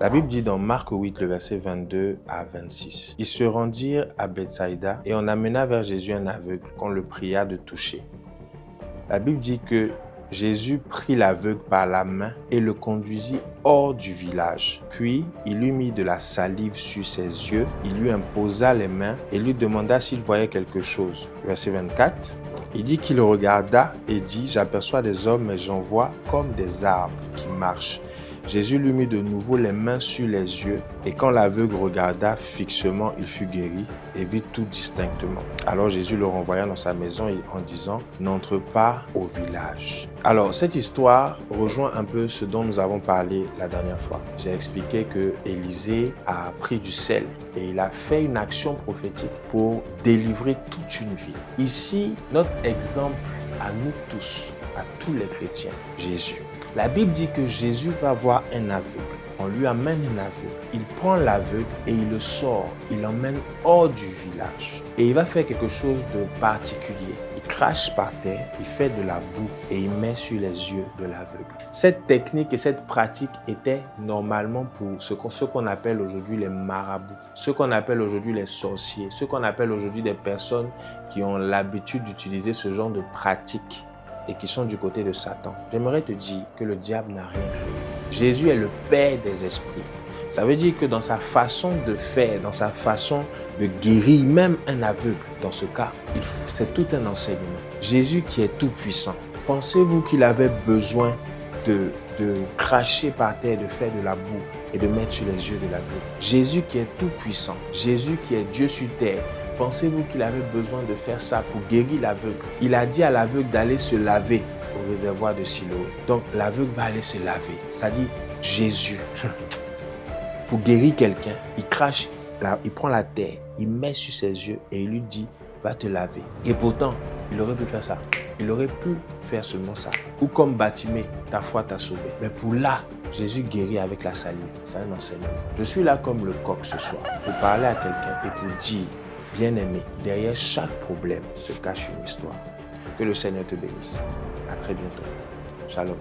La Bible dit dans Marc 8, le verset 22 à 26. Ils se rendirent à Bethsaïda et on amena vers Jésus un aveugle qu'on le pria de toucher. La Bible dit que Jésus prit l'aveugle par la main et le conduisit hors du village. Puis, il lui mit de la salive sur ses yeux, il lui imposa les mains et lui demanda s'il voyait quelque chose. Verset 24, il dit qu'il regarda et dit « J'aperçois des hommes, mais j'en vois comme des arbres qui marchent. » Jésus lui mit de nouveau les mains sur les yeux et quand l'aveugle regarda fixement, il fut guéri et vit tout distinctement. Alors Jésus le renvoya dans sa maison en disant « N'entre pas au village ». Alors cette histoire rejoint un peu ce dont nous avons parlé la dernière fois. J'ai expliqué que Élisée a pris du sel et il a fait une action prophétique pour délivrer toute une ville. Ici, notre exemple à nous tous, à tous les chrétiens, Jésus. La Bible dit que Jésus va voir un aveugle. On lui amène un aveugle. Il prend l'aveugle et il le sort. Il l'emmène hors du village. Et il va faire quelque chose de particulier. Il crache par terre, il fait de la boue et il met sur les yeux de l'aveugle. Cette technique et cette pratique étaient normalement pour ce qu'on appelle aujourd'hui les marabouts, ce qu'on appelle aujourd'hui les sorciers, ce qu'on appelle aujourd'hui des personnes qui ont l'habitude d'utiliser ce genre de pratique et qui sont du côté de Satan. J'aimerais te dire que le diable n'a rien créé. Jésus est le Père des esprits. Ça veut dire que dans sa façon de faire, dans sa façon de guérir, même un aveugle, dans ce cas, c'est tout un enseignement. Jésus qui est tout puissant, pensez-vous qu'il avait besoin de cracher par terre, de faire de la boue et de mettre sur les yeux de l'aveugle? Jésus qui est tout puissant, Jésus qui est Dieu sur terre, pensez-vous qu'il avait besoin de faire ça pour guérir l'aveugle? Il a dit à l'aveugle d'aller se laver au réservoir de Siloé. Donc l'aveugle va aller se laver. Ça dit Jésus, pour guérir quelqu'un, il crache, il prend la terre, il met sur ses yeux et il lui dit va te laver. Et pourtant, il aurait pu faire ça. Il aurait pu faire seulement ça. Ou comme Bartimée, ta foi t'a sauvé. Mais pour là, Jésus guérit avec la salive. C'est un enseignement. Je suis là comme le coq ce soir pour parler à quelqu'un et pour dire bien-aimé, derrière chaque problème se cache une histoire. Que le Seigneur te bénisse. À très bientôt. Shalom.